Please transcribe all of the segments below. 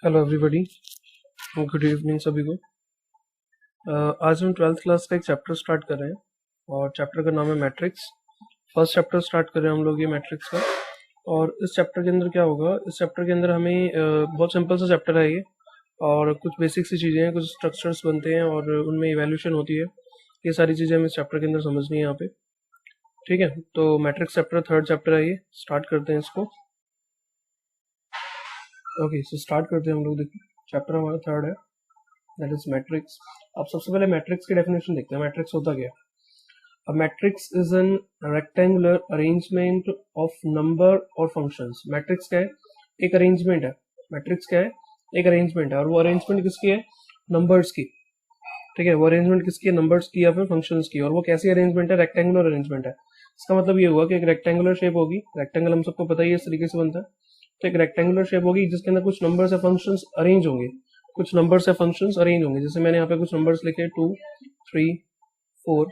Hello everybody, good evening सभी को। आज हम 12th क्लास का एक चैप्टर स्टार्ट कर रहे हैं और चैप्टर का नाम है मैट्रिक्स। फर्स्ट चैप्टर स्टार्ट कर रहे हैं हम लोग ये मैट्रिक्स का। और इस चैप्टर के अंदर क्या होगा, इस चैप्टर के अंदर हमें बहुत सिंपल सा चैप्टर है ये, और कुछ बेसिक सी चीज़ें हैं, कुछ स्ट्रक्चर्स बनते हैं और उनमें इवैल्यूएशन होती है। ये सारी चीज़ें हमें इस चैप्टर के अंदर समझनी है यहाँ पे। ठीक है, तो मैट्रिक्स चैप्टर थर्ड चैप्टर है ये, स्टार्ट करते हैं इसको। ओके, सो स्टार्ट करते हैं हम लोग। देखिए चैप्टर हमारा थर्ड है, दैट इज मैट्रिक्स। अब सबसे पहले मैट्रिक्स की डेफिनेशन देखते हैं। मैट्रिक्स होता क्या है? A matrix is an rectangular arrangement of number और फंक्शंस। मैट्रिक्स क्या है? एक अरेंजमेंट है। मैट्रिक्स क्या है? एक अरेंजमेंट है, और वो अरेंजमेंट किसकी है? नंबर्स की। ठीक है, वो अरेंजमेंट किसकी है? नंबर्स की या फिर फंक्शंस की। और वो कैसी अरेंजमेंट है? रेक्टेंगुलर अरेंजमेंट है। इसका मतलब ये हुआ कि एक रेक्टेंगुलर शेप होगी। रेक्टेंगल हम सबको पता ही है इस तरीके से बनता है। तो एक रेक्टेंगुलर शेप होगी जिसके अंदर कुछ नंबर्स या फंक्शंस अरेंज होंगे। कुछ नंबर्स या फंक्शंस अरेंज होंगे। जैसे मैंने यहाँ पे कुछ नंबर्स लिखे 2, 3, 4,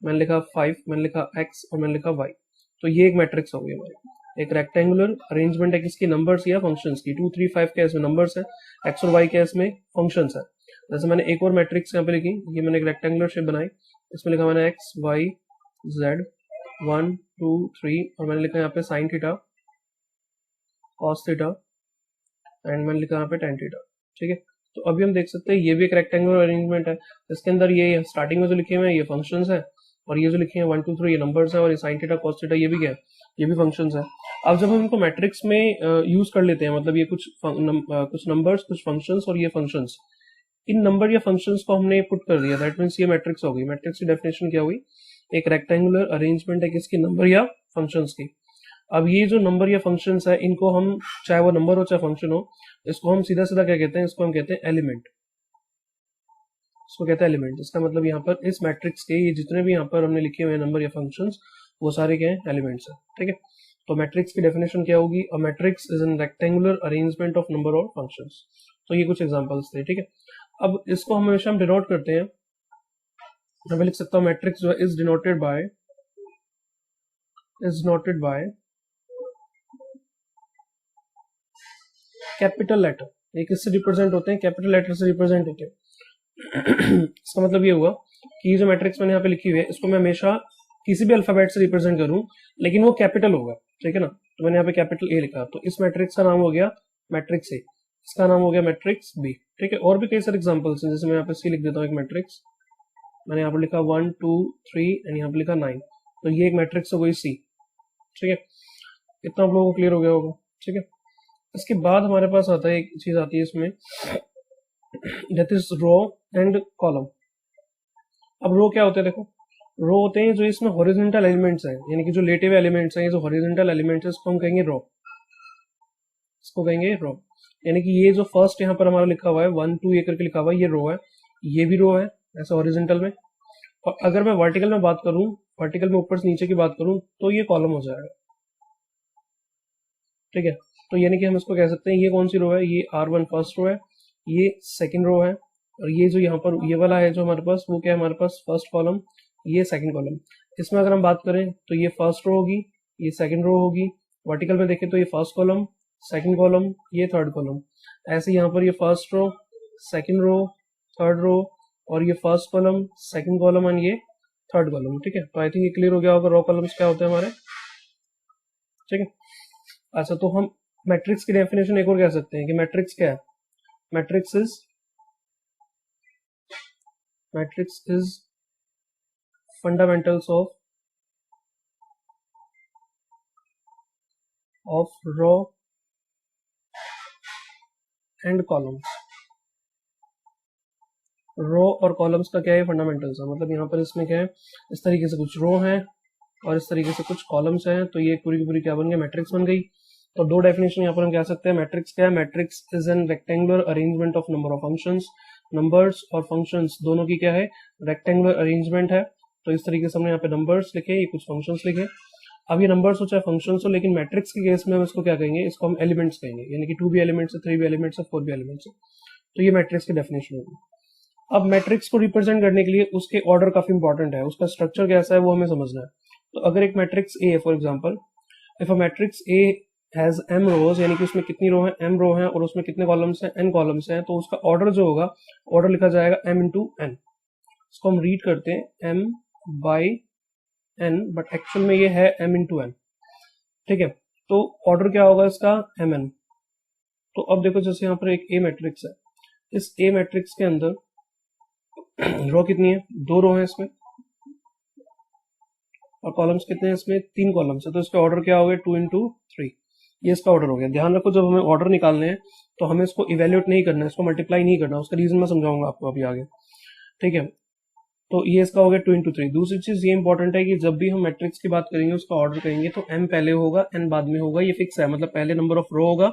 मैंने लिखा 5, मैंने लिखा x और मैंने लिखा y। तो ये एक मैट्रिक्स होगी हमारी। एक रेक्टेंगुलर अरेंजमेंट है किसकी? नंबर्स या फंक्शंस की। 2, 3, 5 के इसमें नंबर्स है, x और y के इसमें फंक्शंस है। जैसे मैंने एक और मैट्रिक्स यहाँ पे लिखी, ये मैंने एक रेक्टेंगुलर शेप बनाई, इसमें लिखा मैंने x, y, z, 1, 2, 3, और मैंने लिखा यहाँ पे sine theta, cos theta, and मैंने लिखा यहाँ पे tan थीटा। ठीक है, तो अभी हम देख सकते हैं ये भी एक रेक्टेंगुलर अरेंजमेंट है। इसके अंदर ये स्टार्टिंग में जो लिखे हुए हैं ये फंक्शंस है, और ये जो लिखे हैं 1, 2, 3 ये नंबर्स है, और ये साइन थीटा कॉस थीटा ये भी क्या है? ये भी फंक्शंस है। अब जब हम इनको मैट्रिक्स में यूज कर लेते हैं, मतलब ये कुछ नंबर्स, कुछ फंक्शंस और ये फंक्शंस, इन नंबर या फंक्शंस को हमने पुट कर दिया, दैट मीन्स ये मैट्रिक्स हो गई। मैट्रिक्स की डेफिनेशन क्या हुई? एक रेक्टेंगुलर अरेंजमेंट है किसकी? नंबर या फंक्शंस की। अब ये जो नंबर या फंक्शंस है, इनको हम, चाहे वो नंबर हो चाहे फंक्शन हो, इसको हम सीधा सीधा क्या कहते हैं? इसको हम कहते हैं एलिमेंट। इसको कहते हैं एलिमेंट। इसका मतलब यहाँ पर इस मैट्रिक्स के ये जितने भी यहाँ पर हमने लिखे हुए हैं नंबर या फंक्शंस, वो सारे क्या हैं? एलिमेंट्स हैं। ठीक है, तो मैट्रिक्स की डेफिनेशन क्या होगी? A matrix is an rectangular arrangement of number और फंक्शंस। तो ये कुछ एग्जांपल्स थे। ठीक है, अब इसको हम हमेशा हम डिनोट करते हैं। मैं लिख सकता हूँ मैट्रिक्स जो है is denoted by capital letter. ये किससे रिप्रेजेंट होते हैं? कैपिटल लेटर से रिप्रेजेंट होते हैं। इसका मतलब ये हुआ कि जो मैट्रिक्स मैंने यहाँ पे लिखी हुई है, इसको मैं हमेशा किसी भी अल्फाबेट से रिप्रेजेंट करूं, लेकिन वो कैपिटल होगा। ठीक है ना, तो मैंने यहाँ पे कैपिटल ए लिखा, तो इस मैट्रिक्स का नाम हो गया मैट्रिक्स ए, इसका नाम हो गया मैट्रिक्स बी। ठीक है, और भी कई सारे एग्जाम्पल्स हैं, जैसे मैं यहाँ पे सी लिख देता हूँ एक मैट्रिक्स, मैंने यहाँ पर लिखा 1, 2, 3 एंड यहाँ पे लिखा 9, तो ये एक मैट्रिक्स हो गई सी। ठीक है, इतना आप लोगों को क्लियर हो गया होगा। ठीक है, इसके बाद हमारे पास आता है, एक चीज आती है इसमें, that is row and column. अब रो क्या होते हैं? देखो, रो होते हैं जो इसमें हॉरिजॉन्टल एलिमेंट्स हैं, यानी कि जो लेटे हुए एलिमेंट्स हैं, ये जो हॉरिजॉन्टल एलिमेंट्स है इसको हम कहेंगे रो। इसको कहेंगे रो, यानी कि ये जो फर्स्ट यहाँ पर हमारा लिखा हुआ है 1, 2 ये करके लिखा हुआ है, ये रो है, ये भी रो है ऐसे हॉरिजॉन्टल में। और अगर मैं वर्टिकल में बात करूं, वर्टिकल में ऊपर से नीचे की बात करूं, तो ये कॉलम हो जाएगा। ठीक है, तो यानी कि हम इसको कह सकते हैं ये कौन सी रो है? ये R1 फर्स्ट रो है, ये सेकंड रो है, और ये जो यहाँ पर ये वाला है जो हमारे पास, वो क्या है हमारे पास? फर्स्ट कॉलम, ये सेकंड कॉलम। इसमें अगर हम बात करें तो ये फर्स्ट रो होगी, ये सेकंड रो होगी। वर्टिकल में देखें तो ये फर्स्ट कॉलम, सेकंड कॉलम, ये थर्ड कॉलम। ऐसे यहाँ पर ये first row, second row, third row, और ये first column, second column and ये थर्ड कॉलम। ठीक है, तो आई थिंक ये क्लियर हो गया होगा रो कॉलम्स क्या होते हैं हमारे। ठीक है, अच्छा, तो हम मैट्रिक्स की डेफिनेशन एक और कह सकते हैं कि मैट्रिक्स क्या है? Matrix is fundamentals of row and columns. Row और कॉलम्स का क्या है? फंडामेंटल्स है। मतलब यहाँ पर इसमें क्या है, इस तरीके से कुछ रो है और इस तरीके से कुछ कॉलम्स हैं, तो ये पूरी की पूरी क्या बन गई? मैट्रिक्स बन गई। तो दो डेफिनेशन यहाँ पर हम कह सकते हैं। मैट्रिक्स क्या है? Matrix is an rectangular arrangement of number of functions. Numbers और फंक्शंस दोनों की क्या है? रेक्टेंगुलर अरेंजमेंट है। तो इस तरीके से हमने यहाँ पे नंबर्स लिखे, ये कुछ फंक्शंस लिखे। अब ये नंबर्स हो चाहे फंक्शंस हो, लेकिन मैट्रिक्स के केस में हम इसको क्या कहेंगे? इसको हम एलिमेंट्स कहेंगे, यानी कि 2 भी एलिमेंट्स है, 3 भी एलिमेंट्स है, 4 भी एलिमेंट्स है। तो ये मैट्रिक्स की डेफिनेशन होगी। अब मैट्रिक्स को रिप्रेजेंट करने के लिए उसके ऑर्डर काफी इंपॉर्टेंट है, उसका स्ट्रक्चर कैसा है वो हमें समझना है। तो अगर एक मैट्रिक्स ए है, for example, if a matrix A has m रोज, यानी कि उसमें कितनी रो है, m रो है, और उसमें कितने कॉलम्स हैं, n कॉलम्स हैं, तो उसका ऑर्डर जो होगा, ऑर्डर लिखा जाएगा m इंटू n। इसको हम रीड करते हैं m by n, but actual में ये है m इंटू n। ठीक है, तो ऑर्डर क्या होगा इसका, mn। तो अब देखो, जैसे यहाँ पर एक ए मैट्रिक्स है, इस ए मैट्रिक्स के अंदर रो कितनी है, 2 रो है इसमें, और कॉलम्स कितने हैं इसमें, 3 कॉलम्स है, तो इसका ऑर्डर क्या हो गया, 2 इंटू 3। ये इसका ऑर्डर हो गया। ध्यान रखो, जब हमें ऑर्डर निकालने हैं तो हमें इसको इवेल्युएट नहीं करना है, इसको मल्टीप्लाई नहीं करना, उसका रीजन मैं समझाऊंगा आपको अभी आगे। ठीक है, तो ये इसका हो गया 2 इंटू 3। दूसरी चीज ये इंपॉर्टेंट है कि जब भी हम मैट्रिक्स की बात करेंगे, उसका ऑर्डर करेंगे, तो m पहले होगा, n बाद में होगा, ये फिक्स है, मतलब पहले नंबर ऑफ रो होगा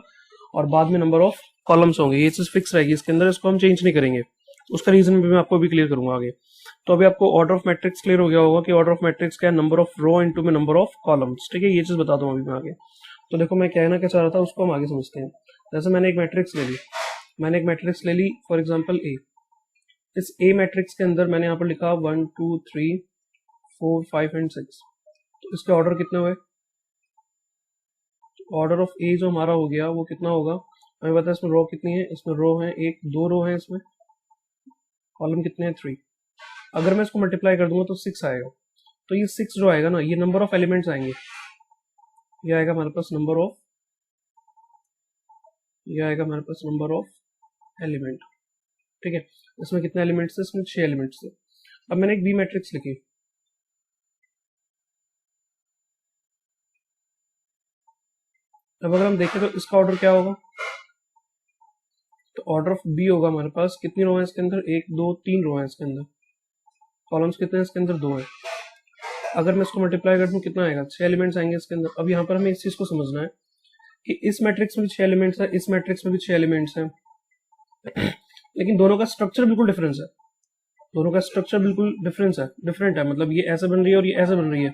और बाद में नंबर ऑफ कॉलम्स होंगे, ये चीज फिक्स रहेगी इसके अंदर, इसको हम चेंज नहीं करेंगे। उसका रीजन भी मैं आपको अभी क्लियर करूंगा आगे। तो अभी आपको ऑर्डर ऑफ मैट्रिक्स क्लियर हो गया होगा कि ऑर्डर ऑफ मैट्रिक्स क्या है, नंबर ऑफ रो इंटू में नंबर ऑफ कॉलम्स। ठीक है, ये चीज बता दूं अभी मैं आगे। तो देखो, मैं कहना क्या चाह रहा था उसको हम आगे समझते हैं। जैसे मैंने एक मैट्रिक्स ले ली, फॉर एग्जाम्पल ए। इस ए मैट्रिक्स के अंदर मैंने यहाँ पर लिखा 1 2 3 4 5 एंड 6। तो इसके ऑर्डर कितने हुए, ऑर्डर ऑफ ए जो हमारा हो गया वो कितना होगा, हमें पता है इसमें रो कितनी है, इसमें रो है 1 2 रो है इसमें, कॉलम कितने हैं 3। अगर मैं इसको मल्टीप्लाई कर दूंगा तो 6 आएगा। तो ये 6 जो आएगा ना, ये नंबर ऑफ एलिमेंट्स आएंगे, ये आएगा हमारे पास नंबर ऑफ, ये आएगा हमारे पास नंबर ऑफ एलिमेंट। ठीक है, इसमें कितने एलिमेंट्स थे, इसमें 6 एलिमेंट्स थे। अब मैंने एक बी मैट्रिक्स लिखी, अब अगर हम देखें तो इसका ऑर्डर क्या होगा, तो ऑर्डर ऑफ बी होगा हमारे पास, कितनी रो है इसके अंदर, 1 2 3 रो है इसके अंदर, कॉलम्स कितने हैं इसके अंदर, 2 है। अगर मैं इसको मल्टीप्लाई कर दूं कितना आएगा, 6 एलिमेंट्स आएंगे इसके अंदर। अब यहाँ पर हमें इस चीज को समझना है कि इस मैट्रिक्स में भी 6 एलिमेंट्स है, इस मैट्रिक्स में भी 6 एलिमेंट्स हैं, लेकिन दोनों का स्ट्रक्चर बिल्कुल डिफरेंस है, दोनों का स्ट्रक्चर बिल्कुल डिफरेंट है, मतलब ये ऐसे बन रही है और ये ऐसे बन रही है।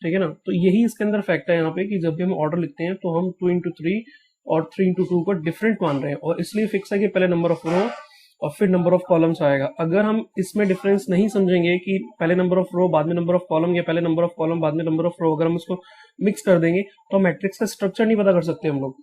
ठीक है ना, तो यही इसके अंदर फैक्ट है यहाँ पे कि जब भी हम ऑर्डर लिखते हैं तो हम 2 इंटू 3 और 3 इंटू 2 को डिफरेंट मान रहे हैं, और इसलिए फिक्स है कि पहले नंबर ऑफ रो और फिर नंबर ऑफ कॉलम्स आएगा। अगर हम इसमें डिफरेंस नहीं समझेंगे कि पहले नंबर ऑफ रो बाद में नंबर ऑफ कॉलम, या पहले नंबर ऑफ कॉलम बाद में नंबर ऑफ रो, अगर हम इसको मिक्स कर देंगे तो मैट्रिक्स का स्ट्रक्चर नहीं पता कर सकते हम लोग।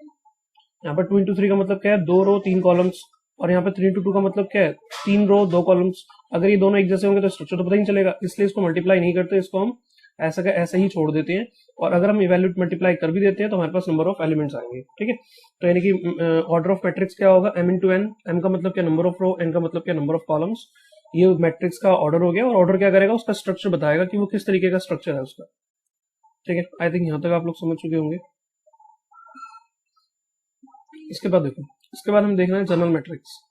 यहाँ पर 2 इंटू 3 का मतलब क्या है, 2 रो 3 कॉलम्स, और यहाँ पे 3 इंटू 2 का मतलब क्या है, 3 रो 2 कॉलम्स। अगर ये दोनों एक जैसे होंगे तो स्ट्रक्चर तो पता ही नहीं चलेगा, इसलिए इसको मल्टीप्लाई नहीं करते, इसको हम ऐसा का ऐसा ही छोड़ देते हैं। और अगर हम इवैल्यूएट मल्टीप्लाई कर भी देते हैं तो हमारे पास नंबर ऑफ एलिमेंट्स आएंगे। ठीक है, तो यानी कि ऑर्डर ऑफ मैट्रिक्स क्या होगा, m इंटू n। m का मतलब क्या, नंबर ऑफ रो, n का मतलब क्या, नंबर ऑफ कॉलम्स। ये मैट्रिक्स का ऑर्डर हो गया, और ऑर्डर क्या करेगा, उसका स्ट्रक्चर बताएगा कि वो किस तरीके का स्ट्रक्चर है उसका। ठीक है, आई थिंक यहाँ तक आप लोग समझ चुके होंगे। इसके बाद देखो, इसके बाद हम देख रहे हैं जनरल मैट्रिक्स।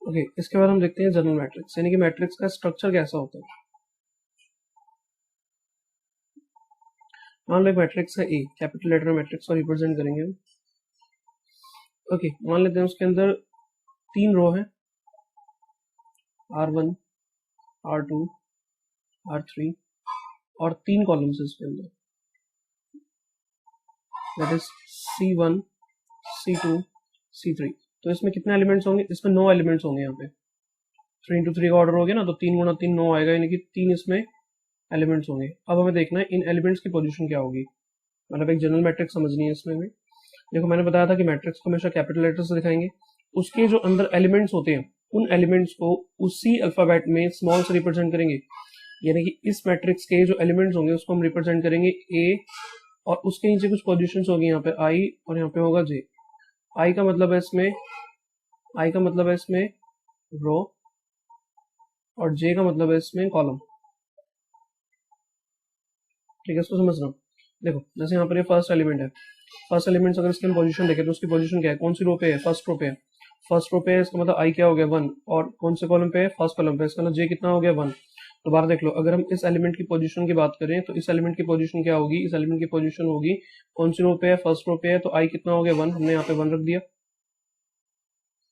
ओके, इसके बाद हम देखते हैं जनरल मैट्रिक्स, यानी कि मैट्रिक्स का स्ट्रक्चर कैसा होता है। मान लो एक मैट्रिक्स है ए, कैपिटल लेटर मैट्रिक्स को रिप्रेजेंट करेंगे हम। ओके, मान लेते हैं उसके अंदर 3 रो है, R1 R2 R3, और 3 कॉलम्स है इसके अंदर, that is C1 C2 C3। तो इसमें कितने एलिमेंट्स होंगे, इसमें 9 एलिमेंट्स होंगे। यहाँ पे 3 इंटू 3 का ऑर्डर हो गया ना, तो 3 गुणा 3 9 आएगा, यानी कि 3 इसमें एलिमेंट्स होंगे। अब हमें देखना है इन एलिमेंट्स की पोजीशन क्या होगी, मतलब एक जनरल मैट्रिक्स समझनी है इसमें भी। देखो, मैंने बताया था कि मैट्रिक्स को हमेशा कैपिटल लेटर से दिखाएंगे, उसके जो अंदर एलिमेंट्स होते हैं उन एलिमेंट्स को उसी अल्फाबेट में स्मॉल से रिप्रेजेंट करेंगे। यानी कि इस मैट्रिक्स के जो एलिमेंट्स होंगे उसको हम रिप्रेजेंट करेंगे ए, और उसके नीचे कुछ पोजीशंस होगी, यहाँ पे आई और यहाँ पे होगा जे। आई का मतलब है इसमें, आई का मतलब है इसमें रो, और जे का मतलब है इसमें कॉलम। ठीक है, इसको समझना। देखो, जैसे यहाँ पर ये फर्स्ट एलिमेंट है, फर्स्ट एलिमेंट अगर इसकी हम पोजीशन देखें तो उसकी पोजीशन क्या है, कौन सी रो पे है, फर्स्ट रो पे है। फर्स्ट रो पे है, इसका मतलब आई क्या हो गया 1, और कौन से कॉलम पे है, फर्स्ट कॉलम पे, इसका मतलब जे कितना हो गया 1। दोबारा देख लो, अगर हम इस एलिमेंट की पोजीशन की बात करें तो इस एलिमेंट की पोजीशन क्या होगी, इस एलिमेंट की पोजीशन होगी कौन सी रो पे है, फर्स्ट रो पे है, तो आई कितना हो गया 1, हमने यहाँ पे 1 रख दिया।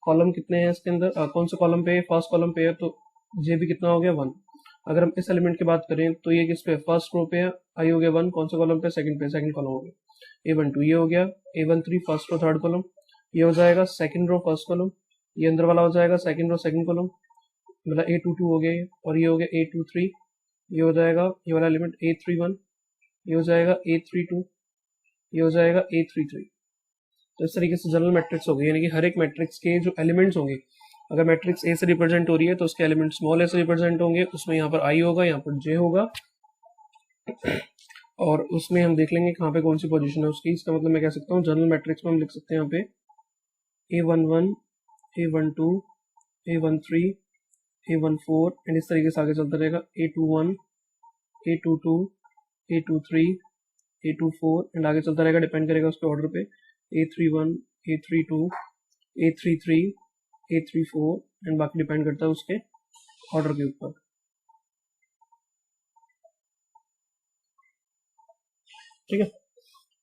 कॉलम कितने हैं इसके अंदर, कौन से कॉलम पे है, फर्स्ट कॉलम पे है, तो जे भी कितना हो गया 1। अगर हम इस एलिमेंट की बात करें तो ये किस पे, फर्स्ट रो पे है, आई हो गया 1, कौन से कॉलम पे, सेकंड पे, सेकंड कॉलम हो गया A12, ये हो गया A13 first row third column, ये हो जाएगा सेकंड रो फर्स्ट कॉलम, ये अंदर वाला हो जाएगा सेकंड रो सेकंड कॉलम, मतलब A22 हो गया ये, और ये हो गया A23, ये हो जाएगा ये वाला एलिमेंट A31, ये हो जाएगा A32, ये हो जाएगा A33। तो इस तरीके से जनरल मैट्रिक्स होगी, यानी कि हर एक मैट्रिक्स के जो एलिमेंट्स होंगे, अगर मैट्रिक्स ए से रिप्रेजेंट हो रही है तो उसके एलिमेंट स्मॉल ए से रिप्रेजेंट होंगे, उसमें यहाँ पर आई होगा, यहाँ पर जे होगा, और उसमें हम देख लेंगे कहाँ पे कौन सी पोजीशन है उसकी। इसका मतलब मैं कह सकता हूँ जनरल मैट्रिक्स में हम लिख सकते हैं यहाँ पे A11, A12, A13, A14 and इस तरीके से आगे चलता रहेगा A21, A22, A23, A24 and आगे चलता रहेगा, डिपेंड करेगा उसके ऑर्डर पे, A31, A32, A33, A34 and बाकी डिपेंड करता है उसके ऑर्डर के ऊपर। ठीक है,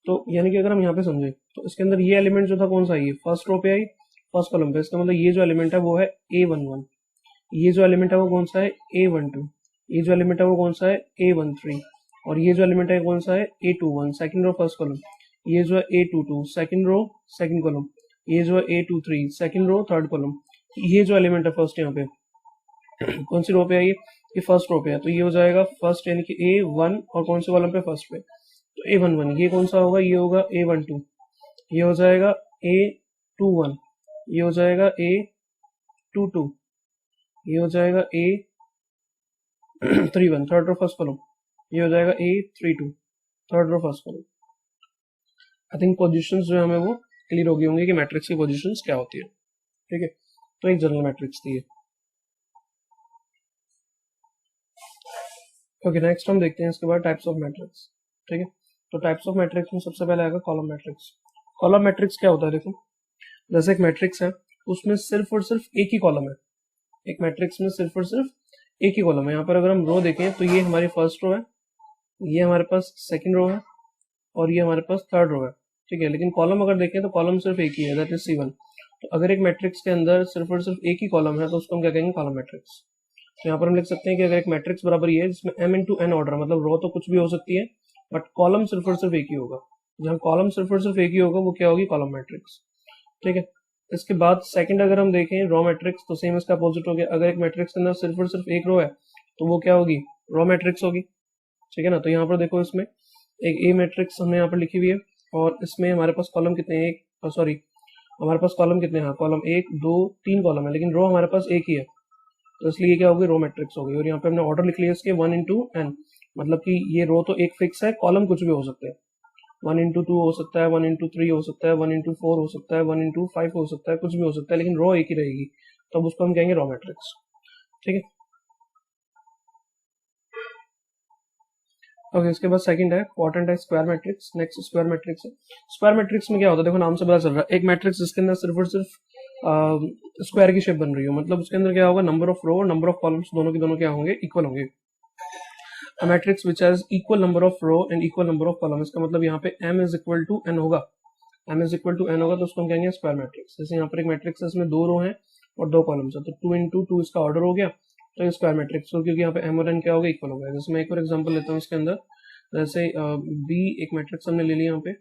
तो यानी कि अगर हम यहाँ पे समझे तो इसके अंदर ये एलिमेंट जो था कौन सा, ये फर्स्ट रो पे आई, फर्स्ट कॉलम पे, इसका मतलब ये जो एलिमेंट है वो है A11, ये जो एलिमेंट है वो कौन सा है A12, ये जो एलिमेंट है वो कौन सा है A13, और ये जो एलिमेंट है कौन सा है A21 second row first column, ये जो है A22 second row second column, ये जो है A23 second row third column. ये जो एलिमेंट है फर्स्ट यहाँ पे कौन सी रो पे है, ये फर्स्ट रो पे है, तो ये हो जाएगा फर्स्ट यानी कि A1 और कौन से कॉलम पे फर्स्ट पे, तो A11, ये कौन सा होगा, ये होगा A12, ये हो जाएगा A21, ये हो जाएगा A22, ये हो जाएगा A31 third row first column, ये हो जाएगा A32 third row first column. I think positions जो हमें वो क्लियर हो गई होंगी कि मैट्रिक्स की पोजीशंस क्या होती है। ठीक है, तो एक जनरल मैट्रिक्स थी। ओके, नेक्स्ट हम देखते हैं इसके बाद टाइप्स ऑफ मैट्रिक्स। ठीक है, तो टाइप्स ऑफ मैट्रिक्स में सबसे पहले आएगा कॉलम मैट्रिक्स। कॉलम मैट्रिक्स क्या होता है, देखो जैसे एक मैट्रिक्स है उसमें सिर्फ और सिर्फ एक ही कॉलम है, एक मैट्रिक्स में सिर्फ और सिर्फ एक ही कॉलम है। यहाँ पर अगर हम रो देखें तो ये हमारी फर्स्ट रो है, ये हमारे पास सेकंड रो है, और ये हमारे पास थर्ड रो है। ठीक है, लेकिन कॉलम अगर देखें तो कॉलम सिर्फ एक ही है, दैट इज C1। तो अगर एक मैट्रिक्स के अंदर सिर्फ और सिर्फ एक ही कॉलम है तो उसको हम क्या कहेंगे, कॉलम मैट्रिक्स। तो यहाँ पर हम लिख सकते हैं कि अगर एक मैट्रिक्स बराबर ये है जिसमें m इंटू n ऑर्डर, मतलब रो तो कुछ भी हो सकती है बट कॉलम सिर्फ और सिर्फ एक ही होगा, जहाँ कॉलम सिर्फ और सिर्फ एक ही होगा वो क्या होगी, कॉलम मैट्रिक्स। ठीक है, इसके बाद सेकंड अगर हम देखें रो मैट्रिक्स, तो सेम इसका अपोजिट हो गया। अगर एक मैट्रिक्स के अंदर सिर्फ और सिर्फ एक रो है तो वो क्या होगी, रो मैट्रिक्स होगी। ठीक है ना, तो यहाँ पर देखो इसमें एक ए मैट्रिक्स हमने यहाँ पर लिखी हुई है, और इसमें हमारे पास कॉलम कितने हैं, एक सॉरी हमारे पास कॉलम कितने हैं, कॉलम 1 2 3 कॉलम है, लेकिन रो हमारे पास एक ही है, तो इसलिए क्या होगी, रो मैट्रिक्स होगी। और यहाँ पे हमने ऑर्डर लिख लिया इसके 1 इंटू एन, मतलब कि ये रो तो एक फिक्स है, कॉलम कुछ भी हो सकते हैं, 1 इंटू 2 हो सकता है, 1 इंटू 3 हो सकता है, 1 इंटू 4 हो सकता है, 1 इंटू 5 हो सकता है, कुछ भी हो सकता है, लेकिन रो एक ही रहेगी, तो अब उसको हम कहेंगे रो मैट्रिक्स। ठीक है, ओके, इसके बाद सेकंड है क्वाड्रेंट है square matrix. Next square matrix है। स्क्वायर मैट्रिक्स में क्या होता है, देखो नाम से पता चल रहा है, एक मैट्रिक्स जिसके अंदर सिर्फ और सिर्फ स्क्वायर की शेप बन रही हो, मतलब उसके अंदर क्या होगा, नंबर ऑफ रो और नंबर ऑफ कॉलम्स दोनों के दोनों क्या होंगे, इक्वल होंगे। A matrix which has equal number of row and equal number of column, इसका मतलब यहाँ पे m is equal to n होगा, m is equal to n होगा, तो उसको हम कहेंगे स्क्वायर मैट्रिक्स। जैसे यहाँ पर एक मैट्रिक्स है, इसमें 2 रो है और 2 कॉलम्स है, तो 2 इंटू 2 इसका ऑर्डर हो गया, तो ये स्क्वायर मैट्रिक्स हो, क्योंकि यहाँ पे m और n क्या हो गया, इक्वल हो गया। जैसे मैं एक और एग्जाम्पल लेता हूँ इसके अंदर, जैसे बी एक मैट्रिक्स हमने ले लिया यहाँ पे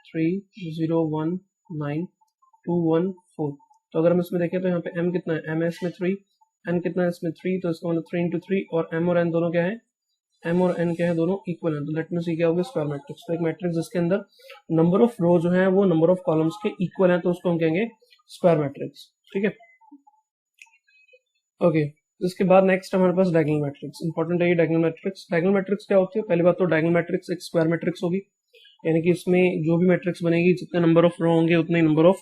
3 0 1 9 2 1 4, तो अगर हम इसमें देखें तो यहाँ पे m कितना है, m है इसमें 3, n कितना है इसमें 3, तो इसका मतलब 3 इंटू 3, और m और n दोनों क्या है, m और n क्या है, दोनों इक्वल है, तो लेट में सी क्या होगा, स्क्वायर मैट्रिक्स। तो एक मैट्रिक्स जिसके अंदर नंबर ऑफ रो जो है वो नंबर ऑफ कॉलम्स के इक्वल है, तो उसको हम कहेंगे स्क्वायर मैट्रिक्स। ठीक है, ओके, इसके बाद नेक्स्ट हमारे पास डायगोनल मैट्रिक्स। इंपॉर्टेंट है ये डायगोनल मैट्रिक्स। डायगोनल मैट्रिक्स क्या होती है, पहली बात तो डायगोनल मैट्रिक्स एक स्क्वायर मैट्रिक्स होगी, यानी कि इसमें जो भी मैट्रिक्स बनेगी जितने नंबर ऑफ रो होंगे उतने नंबर ऑफ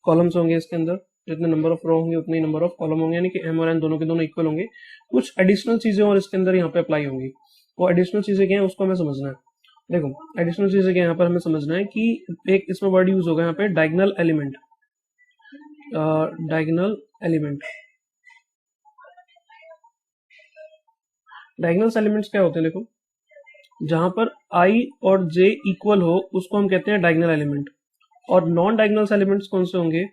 कॉलम्स होंगे, इसके अंदर जितने नंबर ऑफ रो होंगे उतने नंबर ऑफ कॉलम होंगे, यानी कि m और n दोनों के दोनों इक्वल होंगे। कुछ एडिशनल चीजें और इसके अंदर यहाँ पे अप्लाई होंगी, वो एडिशनल चीजें क्या है उसको हमें समझना है। देखो एडिशनल चीजें क्या यहाँ पर हमें समझना है कि एक इसमें वर्ड यूज होगा यहाँ पे diagonal element, diagonal element. Diagonal elements क्या होते हैं, देखो जहां पर i और j इक्वल हो उसको हम कहते हैं डायगोनल एलिमेंट, और नॉन डायगोनल एलिमेंट्स कौन से होंगे,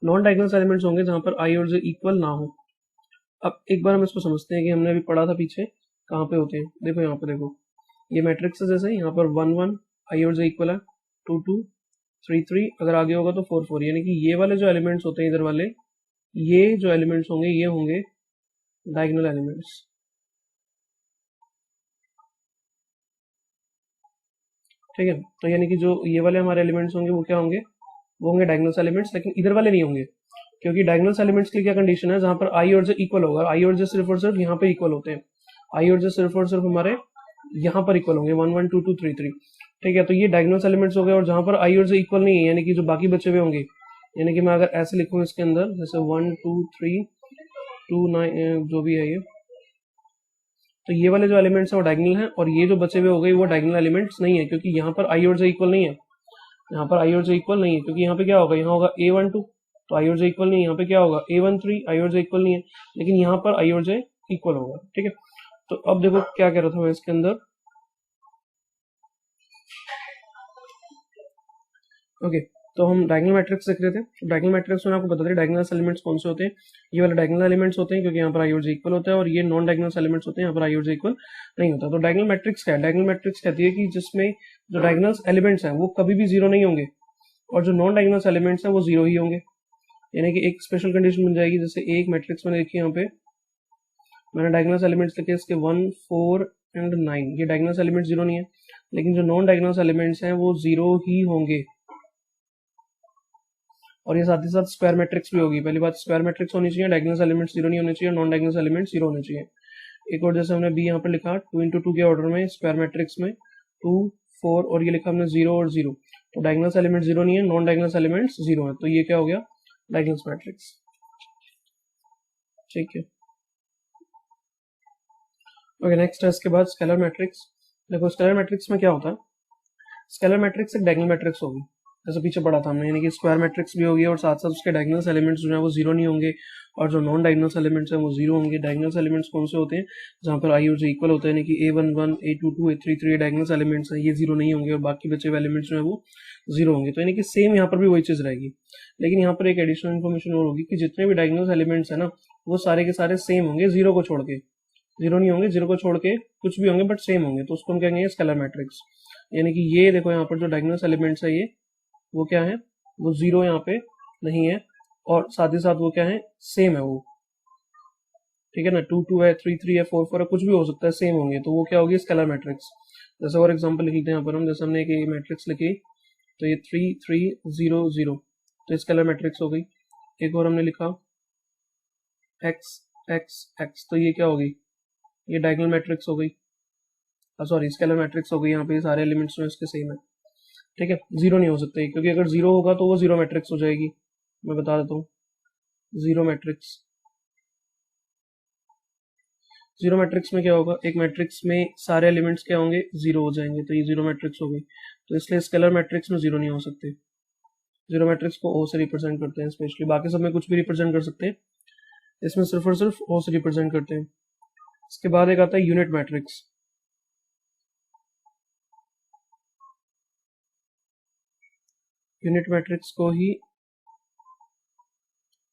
नॉन डायगोनल एलिमेंट्स होंगे जहां पर i और j इक्वल ना हो। अब एक बार हम इसको समझते हैं कि हमने अभी पढ़ा था पीछे कहाँ पे होते हैं। देखो यहाँ पे देखो ये मैट्रिक्स है, जैसे यहाँ पर 1 1 i और j इक्वल है, 2 2 3 3, अगर आगे होगा तो 4 4, यानी कि ये वाले जो एलिमेंट्स होते हैं इधर वाले ये जो एलिमेंट्स होंगे ये होंगे डायगोनल एलिमेंट्स। ठीक है, तो यानी कि जो ये वाले हमारे एलिमेंट्स होंगे वो क्या होंगे, वो होंगे डायगोनल एलिमेंट्स, लेकिन इधर वाले नहीं होंगे, क्योंकि डायगोनल एलिमेंट्स के लिए क्या कंडीशन है, जहां पर आई और जे इक्वल होगा, आई और जे सिर्फ और सिर्फ यहाँ पे इक्वल होते हैं, आई और जे सिर्फ और सिर्फ हमारे यहाँ पर इक्वल होंगे 1 1 2 2 3 3। ठीक है, तो ये डायगोनल एलिमेंट्स हो गए, और जहां पर आई और जे इक्वल नहीं है, यानी कि जो बाकी बचे हुए होंगे, यानी कि मैं अगर ऐसे लिखूं इसके अंदर जैसे 1 2 3 2 9 जो भी है ये, तो ये वाले जो एलिमेंट्स है वो डायगोनल हैं, और ये जो बचे हुए हो गए वो डायगोनल एलिमेंट्स नहीं है, क्योंकि यहाँ पर आई और जे इक्वल नहीं है, यहाँ पर आई और जे इक्वल नहीं है, क्योंकि यहाँ पे क्या होगा, यहाँ होगा a12, तो आई और जे इक्वल नहीं है, यहाँ पे क्या होगा a13, आई और जे इक्वल नहीं है, लेकिन यहाँ पर आई और जे इक्वल होगा। ठीक है, तो अब देखो क्या कह रहा था मैं इसके अंदर। ओके, तो हम डायगोनल मैट्रिक्स देख रहे थे, तो डायगोनल मैट्रिक्स में आपको बता दें डायगोनल एलिमेंट्स कौन से होते हैं, ये वाले डायगोनल एलिमेंट्स होते हैं, क्योंकि यहाँ पर आई और जे इक्वल होता है, और ये नॉन डायगोनल एलिमेंट्स होते हैं, यहाँ पर आई और जे इक्वल नहीं होता। तो डायगोनल मैट्रिक्स क्या है, डायगोनल मैट्रिक्स कहती है कि जिसमें जो डायगोनल एलिमेंट्स हैं वो कभी भी जीरो नहीं होंगे, और जो नॉन डायगोनल एलिमेंट्स हैं वो जीरो ही होंगे। यानी कि एक स्पेशल कंडीशन बन जाएगी, जैसे एक मैट्रिक्स मैंने देखी, यहाँ पे मैंने डायगोनल एलिमेंट्स लिखे इसके 1 4 एंड 9, ये डायगोनल एलिमेंट्स जीरो नहीं है, लेकिन जो नॉन डायगोनल एलिमेंट्स हैं वो जीरो ही होंगे, और ये साथ ही साथ स्क्वायर मैट्रिक्स भी होगी। पहली बात स्क्वायर मैट्रिक्स होनी चाहिए, डायगोनल एलिमेंट्स जीरो नहीं होने चाहिए, नॉन डायगोनल एलिमेंट्स जीरो होने चाहिए। एक और जैसे हमने बी यहाँ पर लिखा 2 into 2 के ऑर्डर में स्क्वायर मैट्रिक्स में 2 4, और ये लिखा हमने 0 और 0, तो डायगोनल एलिमेंट जीरो नहीं है, नॉन डायगोनल एलिमेंट्स जीरो है, तो ये क्या हो गया डायगोनल मैट्रिक्स। ठीक है, ओके नेक्स्ट है इसके बाद स्केलर मैट्रिक्स। देखो स्केलर मैट्रिक्स में क्या होता है, स्केलर मैट्रिक्स एक डायगोनल मैट्रिक्स होगी, जैसे पीछे पढ़ा था हमने, यानी कि स्क्वायर मैट्रिक्स भी होगी और साथ साथ उसके डायगोनल एलिमेंट्स जो है वो जीरो नहीं होंगे, और जो नॉन डायगोनल एलिमेंट्स हैं वो जीरो होंगे। डायगोनल एलिमेंट्स कौन से होते हैं, जहां पर आई और जे इक्वल होते हैं, यानी कि a11 a22 a33 diagonal elements हैं, ये जीरो नहीं होंगे, और बाकी बचे हुए एलिमेंट्स जो है वो जीरो होंगे। तो यानी कि सेम यहाँ पर भी वही चीज रहेगी, लेकिन यहाँ पर एक एडिशनल इन्फॉर्मेशन और होगी कि जितने भी डायगोनल एलिमेंट्स है ना वो सारे के सारे सेम होंगे, जीरो को छोड़ के, जीरो नहीं होंगे, जीरो को छोड़ के कुछ भी होंगे बट सेम होंगे, तो उसको हम कहेंगे स्केलर मैट्रिक्स। यानी कि ये देखो यहाँ पर जो डायगोनल एलिमेंट्स है ये वो क्या है, वो जीरो यहाँ पे नहीं है, और साथ ही साथ वो क्या है सेम है वो। ठीक है ना, 2 2 है 3 3 है 4 4 है, कुछ भी हो सकता है, सेम होंगे, तो वो क्या होगी स्केलर मैट्रिक्स। जैसे और एग्जांपल लिख लेते हैं यहाँ पर हम, जैसे हमने एक मैट्रिक्स लिखी, तो ये 3 3 0 0, तो स्केलर मैट्रिक्स हो गई। एक और हमने लिखा x x x, तो ये क्या होगी, ये डायगोनल मैट्रिक्स हो गई, सॉरी स्केलर मैट्रिक्स हो गई। यहाँ पे सारे एलिमेंट्स जो इसके सेम है। ठीक है, जीरो नहीं हो सकते, क्योंकि अगर जीरो होगा तो वो जीरो मैट्रिक्स हो जाएगी, मैं बता देता हूँ जीरो मैट्रिक्स। जीरो मैट्रिक्स में क्या होगा, एक मैट्रिक्स में सारे एलिमेंट्स क्या होंगे, जीरो हो जाएंगे, तो ये जीरो मैट्रिक्स हो गई। तो इसलिए स्केलर मैट्रिक्स में जीरो नहीं हो सकते, जीरो मैट्रिक्स को ओ से रिप्रेजेंट करते हैं स्पेशली, बाकी सब में कुछ भी रिप्रेजेंट कर सकते हैं, इसमें सिर्फ और सिर्फ ओ से रिप्रेजेंट करते हैं। इसके बाद एक आता है यूनिट मैट्रिक्स। यूनिट मैट्रिक्स को ही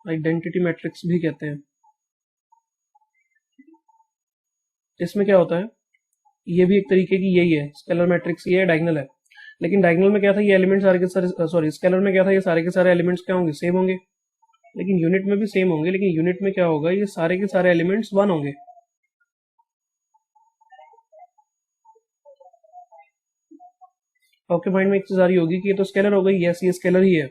आइडेंटिटी मैट्रिक्स भी कहते हैं। इसमें क्या होता है, ये भी एक तरीके की यही है, स्केलर मैट्रिक्स ये है, डायगोनल है, लेकिन डायगोनल में क्या था, ये एलिमेंट सारे के सारे, सॉरी स्केलर में क्या था, ये सारे के सारे एलिमेंट्स क्या होंगे, सेम होंगे, लेकिन यूनिट में भी सेम होंगे, लेकिन यूनिट में क्या होगा, ये सारे के सारे एलिमेंट्स वन होंगे। आपके माइंड में एक चीज आ रही होगी कि ये तो स्केलर हो गई, यस ये स्केलर ही है,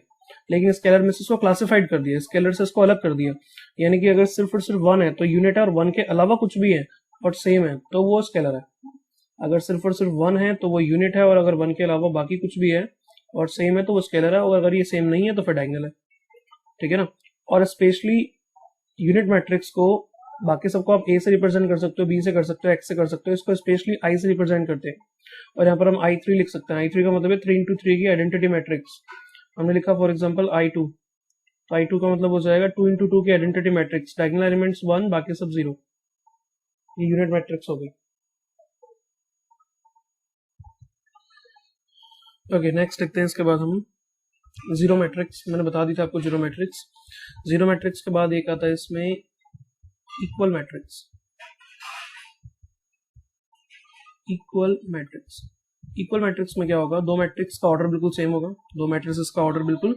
लेकिन स्केलर में से इसको क्लासिफाइड कर दिया, स्केलर से इसको अलग कर दिया, यानी कि अगर सिर्फ और सिर्फ वन है तो यूनिट है, और वन के अलावा कुछ भी है और सेम है तो वो स्केलर है। अगर सिर्फ और सिर्फ वन है तो वो यूनिट है, और अगर वन के अलावा बाकी कुछ भी है और सेम है तो वो स्केलर है, और अगर ये सेम नहीं है तो फिर डायगोनल है। ठीक है ना, और स्पेशली यूनिट मैट्रिक्स को बाकी सबको आप ए से रिप्रेजेंट कर सकते हो, बी से कर सकते हो, एक्स से कर सकते हो, इसको स्पेशली आई से रिप्रेजेंट करते हैं, और यहाँ पर हम I3 लिख सकते हैं। I3 का मतलब है 3 into 3 की आइडेंटिटी मैट्रिक्स। हमने लिखा फॉर एग्जांपल I2, तो I2 का मतलब हो जाएगा 2 into 2 की आइडेंटिटी मैट्रिक्स, डायगोनल एलिमेंट्स 1 बाकी सब 0, ये यूनिट मैट्रिक्स हो गई। ओके नेक्स्ट देखते हैं इसके बाद हम जीरो मैट्रिक्स। मैंने बता दी था आपको जीरो मैट्रिक्स। जीरो मैट्रिक्स के बाद एक आता है इसमें equal matrix. Equal matrix, equal matrix में क्या होगा, दो मैट्रिक्स का ऑर्डर बिल्कुल सेम होगा, दो मैट्रिक्स का ऑर्डर बिल्कुल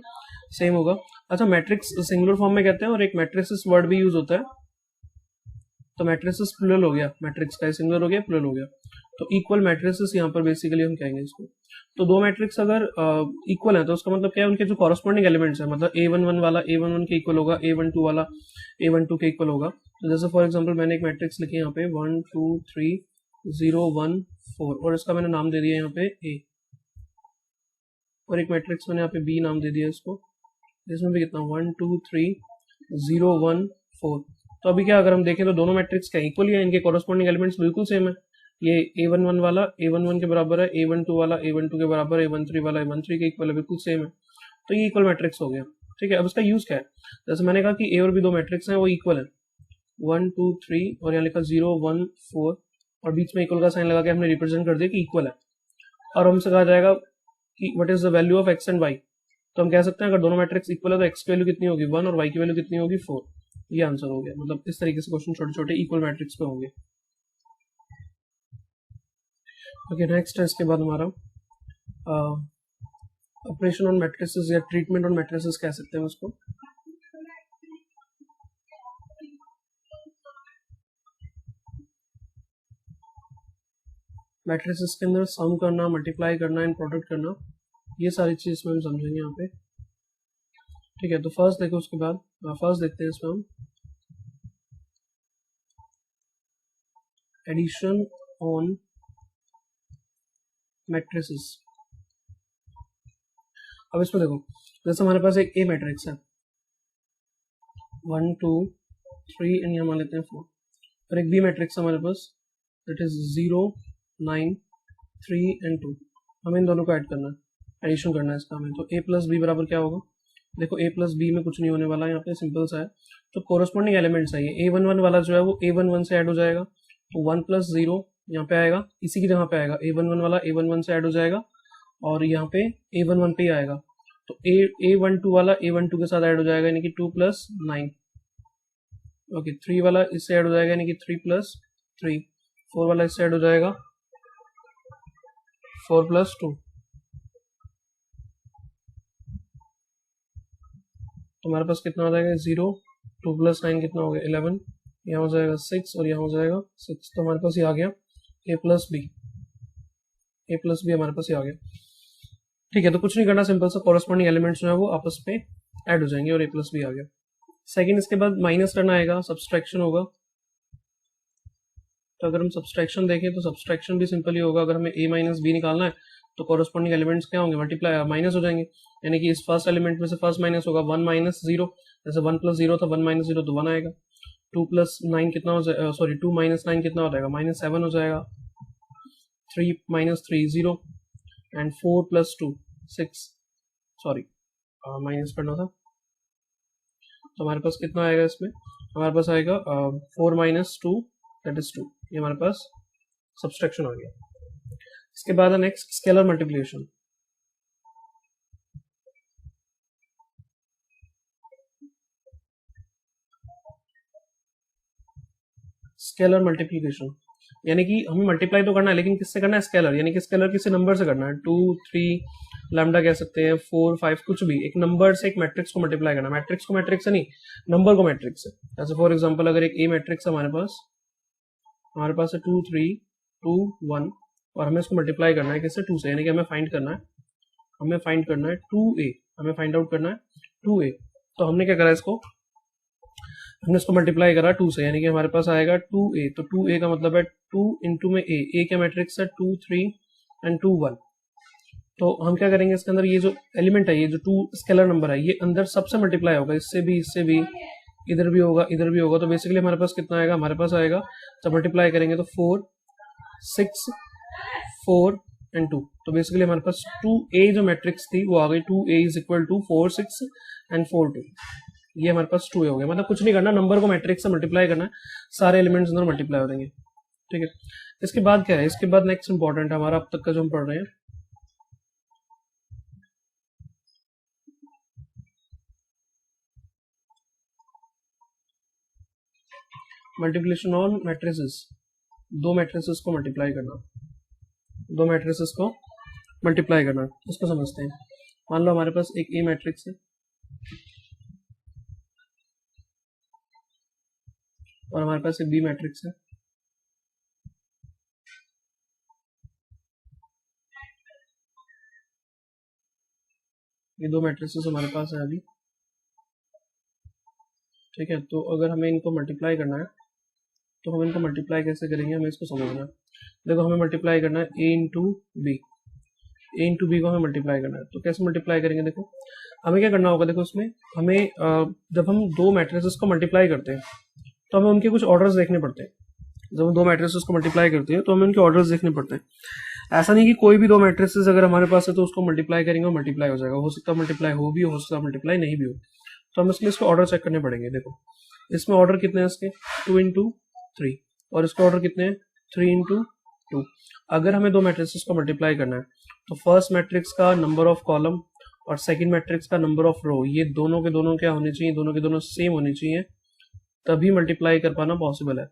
सेम होगा। अच्छा, मैट्रिक्स सिंगुलर फॉर्म में कहते हैं और एक मैट्रिसेस वर्ड भी यूज होता है, तो मैट्रिसेस प्लुरल हो गया, मैट्रिक्स का सिंगुलर हो गया, प्लुरल हो गया, तो इक्वल मैट्रिसेस यहाँ पर बेसिकली हम कहेंगे इसको। तो दो मैट्रिक्स अगर इक्वल है तो उसका मतलब क्या है, उनके जो कॉरस्पॉन्डिंग एलिमेंट्स है, मतलब A11 वाला A11 के इक्वल होगा, A12 वाला A12 के इक्वल होगा। तो जैसे फॉर एग्जांपल मैंने एक मैट्रिक्स लिखी यहाँ पे 1 2 3 0 1 4 और इसका मैंने नाम दे दिया यहाँ पे A, और एक मैट्रिक्स मैंने यहाँ पे B नाम दे दिया इसको, इसमें भी कितना 1 2 3 0 1 4। तो अभी क्या, अगर हम देखें तो दोनों मैट्रिक्स क्या इक्वल ही है, इनके कॉरस्पॉन्डिंग एलिमेंट्स बिल्कुल सेम है। ये A11 वाला A11 के बराबर है, A12 वाला A12 के बराबर है, A13 वाला A13 के इक्वल है, बिल्कुल सेम है, तो ये इक्वल मैट्रिक्स हो गया। ठीक है, अब इसका यूज क्या है, जैसे मैंने कहा कि A और B दो मैट्रिक्स हैं, वो इक्वल है 1 2 3 और यहाँ लिखा 0 1 4 और बीच में इक्वल का साइन लगा के हमने रिप्रेजेंट कर दिया कि इक्वल है। और हमसे कहा जाएगा कि what is the value of x and y, तो हम कह सकते हैं अगर दोनों मैट्रिक्स इक्वल है तो x की वैल्यू कितनी होगी 1 और y की वैल्यू कितनी होगी 4। ये आंसर हो गया। मतलब इस तरीके से क्वेश्चन छोटे छोटे इक्वल मैट्रिक्स पे होंगे। ओके, नेक्स्ट है इसके बाद हमारा ऑपरेशन ऑन मैट्रिसेस या ट्रीटमेंट ऑन मैट्रिसेस कह सकते हैं उसको। मैट्रिसेस के अंदर सम करना, मल्टीप्लाई करना एंड प्रोडक्ट करना, ये सारी चीज इसमें हम समझेंगे यहाँ पे। ठीक है, तो फर्स्ट देखो, उसके बाद फर्स्ट देखते हैं इसमें हम एडिशन ऑन मैट्रिसेस। अब इसमें देखो, जैसे हमारे पास एक ए मैट्रिक्स है 1 2 3 एंड यहाँ मान लेते हैं 4, और एक बी मैट्रिक्स है हमारे पास दैट इज 0 9 3 एंड 2। हमें इन दोनों को ऐड करना है, एडिशन करना है इसका हमें। तो a प्लस बी बराबर क्या होगा, देखो a प्लस बी में कुछ नहीं होने वाला है, यहाँ पे सिंपल सा है। तो कोरस्पॉन्डिंग एलिमेंट्स है ये A11 वाला जो है वो A11 से ऐड हो जाएगा, तो 1 प्लस 0 यहाँ पे आएगा, इसी की जगह पे आएगा, A11 वाला A11 से ऐड हो जाएगा और यहाँ पे A11 पे ही आएगा। तो A12 वाला A12 के साथ ऐड हो जाएगा, यानी कि 2 प्लस 9। ओके, 3 वाला इससे ऐड हो जाएगा, यानी कि 3 प्लस 3। 4 वाला इससे ऐड हो जाएगा 4 प्लस 2। तो हमारे पास कितना हो जाएगा 0, 2 प्लस 9 कितना हो गया 11, यहाँ हो जाएगा 6 और यहाँ हो जाएगा 6। तो हमारे पास ये आ गया a प्लस बी, हमारे पास ये आ गया। ठीक है, तो कुछ नहीं करना, सिंपल सा कॉरस्पॉन्डिंग एलिमेंट्स जो है वो आपस में ऐड हो जाएंगे और a प्लस बी आ गया। सेकेंड, इसके बाद माइनस करना आएगा, सब्सट्रैक्शन होगा। तो अगर हम सब्सट्रैक्शन देखें तो सब्सट्रैक्शन भी सिंपल ही होगा। अगर हमें a माइनस बी निकालना है तो कॉरस्पॉन्डिंग एलिमेंट्स क्या होंगे, मल्टीप्लाई माइनस हो जाएंगे, यानी कि इस फर्स्ट एलिमेंट में से फर्स्ट माइनस होगा 1 माइनस 0, जैसे 1 प्लस 0 था 1 माइनस 0 तो 1 आएगा। 2 प्लस 9 कितना हो जाएगा, सॉरी 2 माइनस 9 कितना हो जाएगा -7 हो जाएगा। 3 minus 3 0 and 4 plus 2 6, sorry minus करना था। तो हमारे पास कितना आएगा, इसमें हमारे पास आएगा 4 माइनस 2 दैट इज 2। ये हमारे पास सब्सट्रैक्शन आ गया। इसके बाद next scalar multiplication. Scalar multiplication यानी कि हमें मल्टीप्लाई तो करना है, लेकिन किससे करना है, स्केलर, यानी कि स्केलर किसी नंबर से करना है। 2 3 लैम्डा कह सकते हैं, 4 5 कुछ भी, एक नंबर से एक मैट्रिक्स को मल्टीप्लाई करना है। मैट्रिक्स को मैट्रिक्स से नहीं, नंबर को मैट्रिक्स से। जैसे फॉर एग्जांपल अगर एक ए मैट्रिक्स है हमारे पास है 2 3 2 1 और हमें इसको मल्टीप्लाई करना है किससे, 2 से, यानी कि हमें फाइंड करना है 2a, हमें फाइंड आउट करना है 2a। तो हमने क्या करा, इसको हमने इसको मल्टीप्लाई करा 2 से, यानी कि हमारे पास आएगा 2a। तो 2a का मतलब है 2 इंटू में a क्या मैट्रिक्स है 2 3 एंड 2 1। तो हम क्या करेंगे, इसके अंदर ये जो एलिमेंट है, ये जो 2 स्केलर नंबर है, ये अंदर सबसे मल्टीप्लाई होगा, इससे भी इधर भी होगा। तो बेसिकली हमारे पास कितना आएगा, हमारे पास आएगा जब मल्टीप्लाई करेंगे तो 4 6 4 एंड 2। तो बेसिकली हमारे पास 2a जो मैट्रिक्स थी वो आ गई, 2a is equal to 4 6 and 4 2। ये हमारे पास 2a हो गया। मतलब कुछ नहीं करना, नंबर को मैट्रिक्स से मल्टीप्लाई करना है, सारे एलिमेंट्स अंदर मल्टीप्लाई हो जाएंगे। ठीक है, इसके बाद क्या है, इसके बाद नेक्स्ट इंपॉर्टेंट है हमारा अब तक का जो हम पढ़ रहे हैं, मल्टीप्लिकेशन ऑन मैट्रिसेस। दो मैट्रिसेस को मल्टीप्लाई करना, उसको समझते हैं। मान लो हमारे पास एक ए मैट्रिक्स है और हमारे पास एक बी मैट्रिक्स है। ये दो मैट्रिक्सेस हमारे पास है अभी, ठीक है। तो अगर हमें इनको मल्टीप्लाई करना है तो हम इनको मल्टीप्लाई कैसे करेंगे, हमें इसको समझना है। देखो हमें मल्टीप्लाई करना है ए इंटू बी, ए इंटू बी को हमें मल्टीप्लाई करना है। तो कैसे मल्टीप्लाई करेंगे, देखो हमें क्या करना होगा। देखो इसमें हमें जब हम दो मैट्रिसेस को मल्टीप्लाई करते हैं तो हमें उनके कुछ ऑर्डर्स देखने पड़ते हैं। जब हम दो मैट्रिसेस को मल्टीप्लाई करते हैं तो हमें उनके ऑर्डर्स देखने पड़ते हैं। ऐसा नहीं कि कोई भी दो मैट्रिसेस अगर हमारे पास है तो उसको मल्टीप्लाई करेंगे और मल्टीप्लाई हो जाएगा। हो सकता है मल्टीप्लाई हो भी, हो सकता है मल्टीप्लाई नहीं भी हो। तो हमें इसके ऑर्डर चेक करने पड़ेंगे। देखो इसमें ऑर्डर कितने हैं इसके, 2 इंटू 3, और इसके ऑर्डर कितने हैं, 3 इंटू 2। अगर हमें दो मैट्रिसेस को मल्टीप्लाई करना है तो फर्स्ट मैट्रिक्स का नंबर ऑफ कॉलम और सेकंड मैट्रिक्स का नंबर ऑफ रो, ये दोनों के दोनों क्या होने चाहिए, दोनों के दोनों सेम होने चाहिए, तभी मल्टीप्लाई कर पाना पॉसिबल है।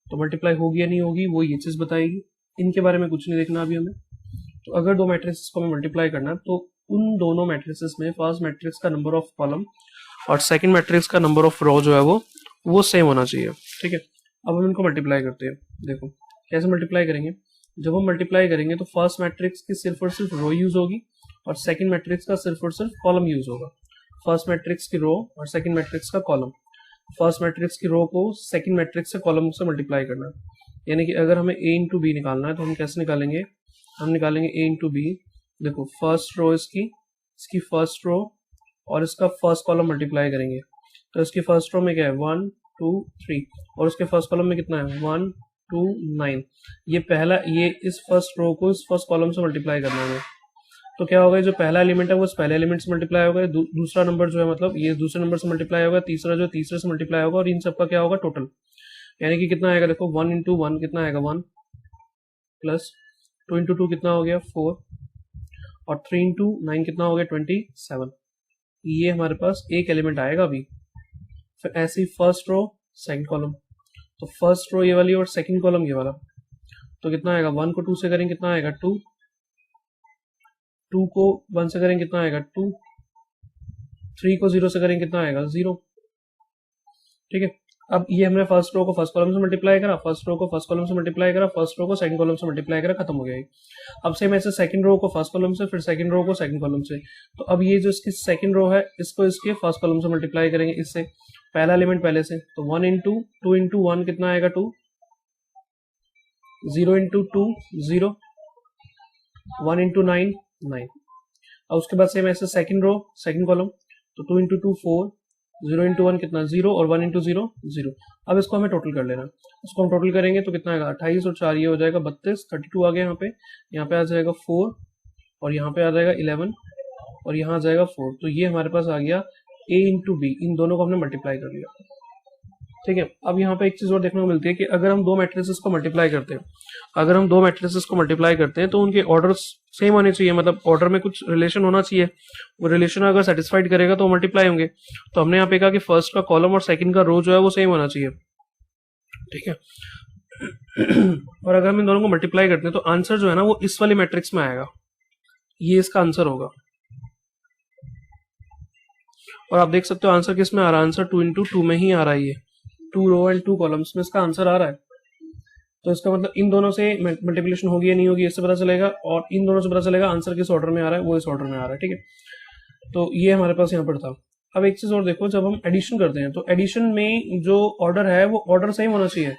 तो मल्टीप्लाई होगी या नहीं होगी वो ये चीज बताएगी, इनके बारे में कुछ नहीं देखना अभी हमें। तो अगर दो मैट्रिक्स को हमें मल्टीप्लाई करना है तो उन दोनों मैट्रिक्स में फर्स्ट मैट्रिक्स का नंबर ऑफ कॉलम और सेकंड मैट्रिक्स का नंबर ऑफ रो जो है वो सेम होना चाहिए, ठीक है। अब हम इनको मल्टीप्लाई करते हैं। देखो कैसे मल्टीप्लाई करेंगे, जब हम मल्टीप्लाई करेंगे तो फर्स्ट मैट्रिक्स की सिर्फ और सिर्फ रो यूज होगी और सेकंड मैट्रिक्स का सिर्फ और सिर्फ कॉलम यूज होगा। फर्स्ट मैट्रिक्स की रो और सेकंड मैट्रिक्स का कॉलम, फर्स्ट मैट्रिक्स की रो को सेकंड मैट्रिक्स से कॉलम से मल्टीप्लाई करना है। यानी कि अगर हमें ए इंटू बी निकालना है तो हम कैसे निकालेंगे, हम निकालेंगे ए इंटू बी। देखो फर्स्ट रो इसकी फर्स्ट रो और इसका फर्स्ट कॉलम मल्टीप्लाई करेंगे तो इसकी फर्स्ट रो में क्या है 1 2 3 और उसके फर्स्ट कॉलम में कितना है 1 2 9। ये पहला, ये इस फर्स्ट रो को इस फर्स्ट कॉलम से मल्टीप्लाई करना है। तो क्या होगा, जो पहला एलिमेंट है वो इस पहले एलिमेंट से मल्टीप्लाई होगा, दूसरा नंबर जो है मतलब ये दूसरे नंबर से मल्टीप्लाई होगा, तीसरा जो तीसरे से मल्टीप्लाई होगा, और इन सबका क्या होगा टोटल। यानी कि कितना आएगा, देखो 1 इंटू 1 कितना आएगा 1, प्लस 2 इंटू 2 कितना हो गया 4, और 3 इंटू 9 कितना हो गया 27। ये हमारे पास एक एलिमेंट आएगा अभी। फिर ऐसे ही फर्स्ट रो सेकंड कॉलम, तो फर्स्ट रो ये वाली और सेकंड कॉलम ये वाला, तो कितना आएगा 1 को 2 से करेंगे कितना आएगा 2, 2 को 1 से करेंगे कितना आएगा 2, 3 को 0 से करेंगे कितना आएगा 0, ठीक है। अब ये हमने फर्स्ट रो को फर्स्ट कॉलम से मल्टीप्लाई करा, फर्स्ट रो को फर्स्ट कॉलम से मल्टीप्लाई करा, फर्स्ट रो को सेकंड कॉलम से मल्टीप्लाई करा, खत्म हो गया। अब सेम ऐसे सेकंड रो को फर्स्ट कॉलम से, फिर सेकंड रो को सेकंड कॉलम से। तो अब ये जो इसकी सेकंड रो है इसको इसके फर्स्ट कॉलम से मल्टीप्लाई करेंगे, इससे पहला एलिमेंट पहले से, तो 1 इंटू 2 इंटू 1 कितना आएगा 2, 0 इंटू 2 0, 1 इंटू 9 9। अब उसके बाद सेम ऐसे सेकंड रो सेकंड कॉलम, तो 2 इंटू 2 4, 0 इंटू 1 कितना 0, और 1 इंटू 0 0। अब इसको हमें टोटल कर लेना, इसको हम टोटल करेंगे तो कितना आएगा 28 और 4 ये हो जाएगा 32, 32 आ गया यहाँ पे आ जाएगा 4, और यहाँ पे आ जाएगा 11, और यहाँ आ जाएगा 4। तो ये हमारे पास आ गया a इंटू बी, इन दोनों को हमने मल्टीप्लाई कर लिया, ठीक है। अब यहाँ पे एक चीज और देखने को मिलती है कि अगर हम दो मैट्रिसेस को मल्टीप्लाई करते हैं, अगर हम दो मैट्रिसेस को मल्टीप्लाई करते हैं तो उनके ऑर्डर सेम होने चाहिए, मतलब ऑर्डर में कुछ रिलेशन होना चाहिए। वो रिलेशन अगर सेटिस्फाइड करेगा तो मल्टीप्लाई होंगे। तो हमने यहाँ पे कहा कि फर्स्ट का कॉलम और सेकंड का रो जो है वो सेम होना चाहिए, ठीक है। और अगर हम इन दोनों को मल्टीप्लाई करते हैं तो आंसर जो है ना वो इस वाली मैट्रिक्स में आएगा, ये इसका आंसर होगा। और आप देख सकते हो आंसर किस में आ रहा है, आंसर 2 इंटू 2 में ही आ रहा है, ये 2 रो एंड 2 कॉलम्स में इसका आंसर आ रहा है। तो इसका मतलब इन दोनों से मल्टीप्लिकेशन होगी या नहीं होगी इससे पता चलेगा, और इन दोनों से पता चलेगा आंसर किस ऑर्डर में आ रहा है, वो इस ऑर्डर में आ रहा है, ठीक है। तो ये हमारे पास यहाँ पर था। अब एक चीज और देखो, जब हम एडिशन करते हैं तो एडिशन में जो ऑर्डर है वो ऑर्डर सेम होना चाहिए।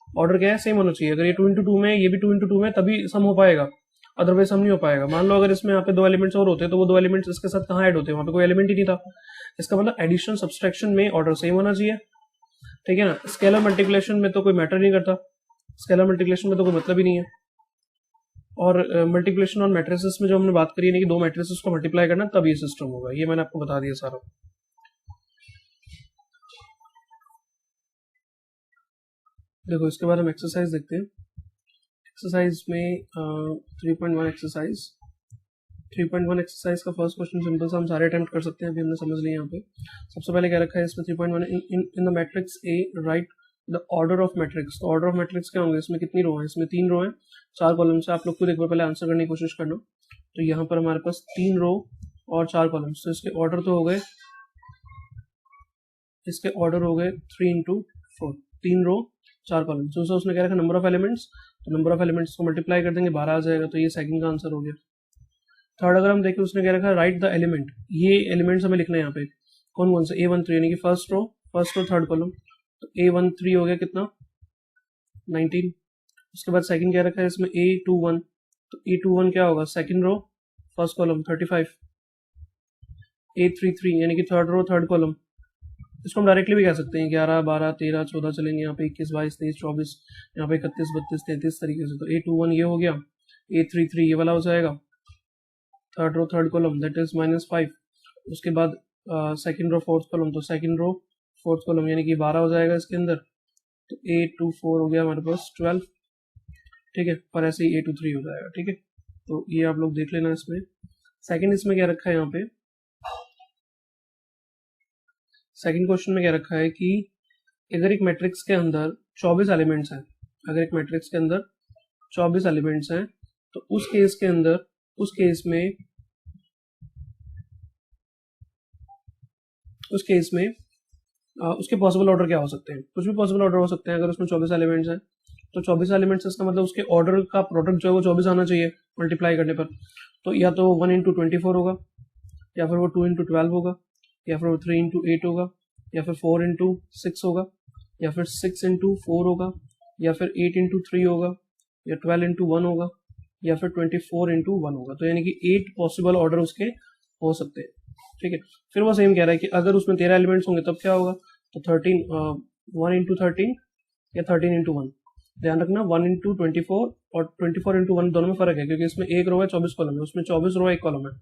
ऑर्डर क्या है, सेम होना चाहिए। अगर ये 2 इंटू 2 में, ये भी 2 इंटू 2 में, तभी सम हो पाएगा, अदरवाइज सम नहीं हो पाएगा। मान लो अगर इसमें यहाँ पे दो एलिमेंट्स और होते तो वो दो एलिमेंट्स इसके साथ कहाँ ऐड होते, वहां पे कोई एलिमेंट ही नहीं था। इसका मतलब एडिशन सब्सट्रैक्शन में ऑर्डर सेम होना चाहिए, ठीक है ना। स्केलर मल्टीप्लिकेशन में तो कोई मैटर नहीं करता, स्केलर मल्टीप्लिकेशन में तो कोई मतलब ही नहीं है। और मल्टीप्लिकेशन और मैट्रिसेस में जो हमने बात करी है कि दो मैट्रिसेस को मल्टीप्लाई करना तब ये सिस्टम होगा, ये मैंने आपको बता दिया सारा। देखो इसके बाद हम एक्सरसाइज देखते हैं। एक्सरसाइज में 3.1 एक्सरसाइज 3.1 एक्सरसाइज का फर्स्ट क्वेश्चन सिंपल सा हम सारे अटेम्प्ट कर सकते हैं, अभी हमने समझ लिया। यहाँ पे सबसे पहले क्या रखा है इसमें 3.1 in the matrix A right the order of matrix. तो ऑर्डर ऑफ मैट्रिक्स क्या होंगे, इसमें कितनी रो है, इसमें 3 रो है, 4 कॉलम से। आप लोग खुद एक बार पहले आंसर करने की कोशिश करना। तो यहाँ पर हमारे पास 3 रो और 4 कॉलम्स, तो इसके ऑर्डर तो हो गए इसके ऑर्डर हो गए 3 इंटू 4, 3 रो 4 कॉलम। तो उसने कह रखा नंबर ऑफ एलिमेंट्स, तो नंबर ऑफ एलिमेंट्स को मल्टीप्लाई कर देंगे 12 आ जाएगा, तो ये सेकंड का आंसर हो गया। थर्ड अगर हम देखें उसने कह रखा राइट द एलिमेंट, ये एलिमेंट्स हमें लिखना है यहाँ पे कौन कौन से, A13 यानी कि फर्स्ट रो थर्ड कॉलम, तो A13 हो गया कितना 19। उसके बाद सेकंड कह रखा है इसमें A21, तो A21 क्या होगा second row first column 35। A33 यानी कि थर्ड रो थर्ड कॉलम, इसको हम डायरेक्टली भी कह सकते हैं 11 12 13 14 चलेंगे, यहाँ पे 21 22 23 24, यहाँ पे 31 32 33 तरीके से। तो A21 ये हो गया, A33 ये वाला हो जाएगा third row third column that is -5। उसके बाद सेकंड रो फोर्थ कॉलम, तो सेकंड रो फोर्थ कॉलम यानी कि 12 हो जाएगा इसके अंदर, तो A24 हो गया हमारे पास 12, ठीक है, पर ऐसे ही A23 हो जाएगा, ठीक है। तो ये आप लोग देख लेना इसमें। सेकंड इसमें क्या रखा है यहाँ पे, सेकंड क्वेश्चन में क्या रखा है कि अगर एक मैट्रिक्स के अंदर 24 एलिमेंट्स हैं, अगर एक मैट्रिक्स के अंदर 24 एलिमेंट्स हैं, तो उस केस के अंदर उस केस में उसके पॉसिबल ऑर्डर क्या हो सकते हैं, कुछ भी पॉसिबल ऑर्डर हो सकते हैं। अगर उसमें 24 एलिमेंट्स हैं तो 24 एलिमेंट्स इसका मतलब उसके ऑर्डर का प्रोडक्ट जो है वो 24 आना चाहिए मल्टीप्लाई करने पर। तो या तो 1 इंटू 24 होगा, या फिर वो 2 इंटू 12 होगा, या फिर वो 3 इंटू 8 होगा, या फिर 4 इंटू 6 होगा, या फिर 6 इंटू 4 होगा, या फिर 8 इंटू 3 होगा, या 12 इंटू 1 होगा, या फिर 24 इंटू 1 होगा। तो यानी कि 8 पॉसिबल ऑर्डर उसके हो सकते हैं, ठीक है। फिर वो सेम कह रहा है कि अगर उसमें 13 एलिमेंट्स होंगे तब क्या होगा, तो 1 इंटू 13 या 13 इंटू 1। ध्यान रखना 1 इंटू 24 और 24 इंटू 1 दोनों में फर्क है, क्योंकि इसमें एक रो है 24 कॉलम है, उसमें 24 रो एक कॉलम है।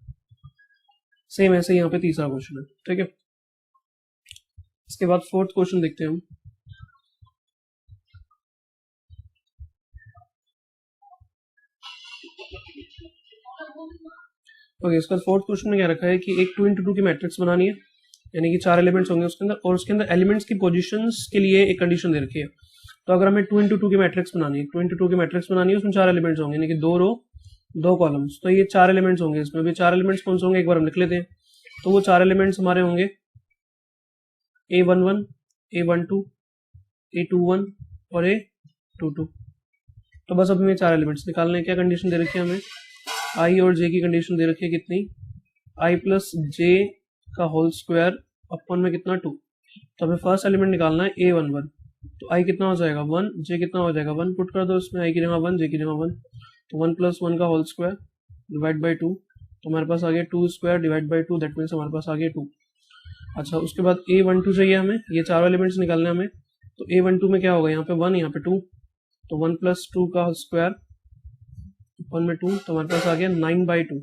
सेम ऐसे यहाँ पे तीसरा क्वेश्चन है, ठीक है। इसके बाद फोर्थ क्वेश्चन देखते हैं हम। ओके, इसका फोर्थ क्वेश्चन में क्या रखा है कि एक 2 इंटू 2 की मैट्रिक्स बनानी है, यानी कि 4 एलिमेंट्स होंगे उसके अंदर, और उसके अंदर एलिमेंट्स की पोजीशंस के लिए एक कंडीशन दे रखी है। तो अगर हमें 2 इंटू 2 की मैट्रिक्स बनानी है, 2 इंटू 2 की मैट्रिक्स बनानी है, उसमें 4 एलिमेंट्स होंगे, यानी कि 2 रो 2 कॉलम्स, तो ये 4 एलिमेंट्स होंगे इसमें। भी 4 एलिमेंट्स कौन से होंगे एक बार हम लिख लेते हैं। तो वो 4 एलिमेंट्स हमारे होंगे A11 A12 A21 और A22। तो बस अब हमें 4 एलिमेंट्स निकालने हैं। क्या कंडीशन दे रखी है हमें, आई और जे की कंडीशन दे रखी है कितनी, आई प्लस जे का होल स्क्वायर अपन में कितना 2। तो हमें फर्स्ट एलिमेंट निकालना है A11, तो आई कितना हो जाएगा 1, जे कितना हो जाएगा 1, पुट कर दो इसमें, आई की जगह 1 जे की जगह 1, तो 1 प्लस 1 का होल स्क्वायर डिवाइड बाई 2, तो हमारे पास आ गया 2 square divide by 2, that means हमारे पास आ गया 2। अच्छा, उसके बाद A12 चाहिए हमें, ये चारों एलिमेंट्स निकालने हमें। तो A12 में क्या होगा, यहाँ पे 1 यहाँ पे 2, तो 1 प्लस 2 का स्क्वायर 1 में 2, तो हमारे पास आ गया 9/2।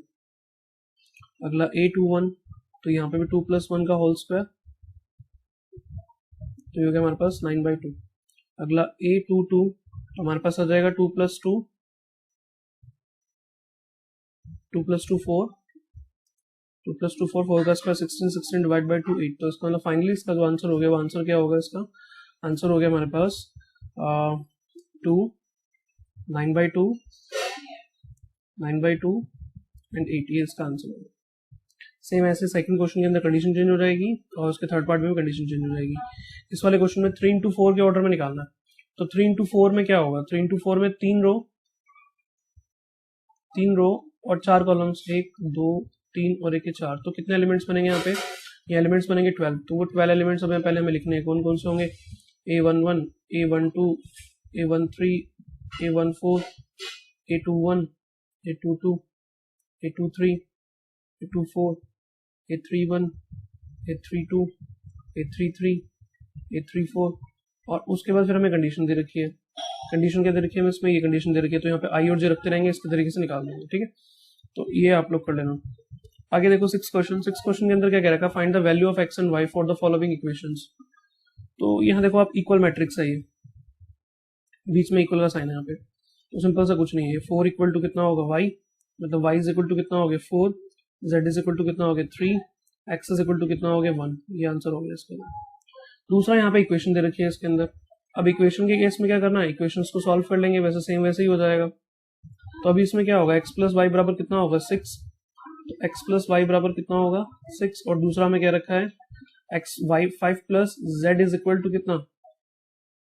अगला A21, तो यहाँ पे भी 2 प्लस 1 का होल स्क्वायर, तो ये हो गया हमारे पास 9/2। अगला A22, तो हमारे पास आ जाएगा 2 प्लस 2 4, 2 प्लस 2 4 का स्क्वायर 16, 16 डिवाइड बाई 2 8। तो इसका मतलब फाइनली इसका जो आंसर हो गया, वो आंसर क्या होगा, इसका आंसर हो गया हमारे पास 2 9/2 एंड 8, ये इसका आंसर होगा। सेम ऐसे सेकंड क्वेश्चन के अंदर कंडीशन चेंज हो जाएगी और उसके थर्ड पार्ट में भी कंडीशन चेंज हो जाएगी। इस वाले क्वेश्चन में 3 इंटू 4 के ऑर्डर में निकालना है। तो 3 इंटू 4 में क्या होगा, 3 इंटू 4 में 3 रो और 4 कॉलम्स, 1 2 3 और 1 के 4, तो कितने एलिमेंट्स बनेंगे यहाँ पे, ये एलिमेंट्स बनेंगे 12। तो वो 12 एलिमेंट्स हमें पहले हमें लिखने हैं, कौन कौन से होंगे, A11 A12 A13 A14 A21 A22 A23 A24 A31 A32 A33 A34, और उसके बाद फिर हमें कंडीशन दे रखी है। कंडीशन क्या दे रखी है हमें इसमें, ये कंडीशन दे रखी है, तो यहाँ पे आई और जे रखते रहेंगे, इसके तरीके से निकाल देंगे, ठीक है। तो ये आप लोग कर लेना। आगे देखो 6 क्वेश्चन के अंदर क्या कह रखा है, find the value of x and y for the following equations. तो यहाँ देखो आप इक्वल मैट्रिक्स है, ये बीच में इक्वल का साइन है यहाँ पे, तो सिंपल सा कुछ नहीं है। 4 इक्वल टू कितना होगा y, मतलब y इज इक्वल टू कितना हो गया 4, z इज इक्वल टू कितना हो गया 3, x इज इक्वल टू कितना हो गया 1, ये आंसर हो गया इसका। दूसरा यहाँ पे इक्वेशन दे रखी है इसके अंदर। अब इक्वेशन के केस में क्या करना है, इक्वेशंस को सॉल्व कर लेंगे, वैसे सेम वैसे ही हो जाएगा। तो अभी इसमें क्या होगा, x प्लस वाई बराबर कितना होगा 6, तो x प्लस वाई बराबर कितना होगा 6, और दूसरा में क्या रखा है x y 5 plus z is equal to कितना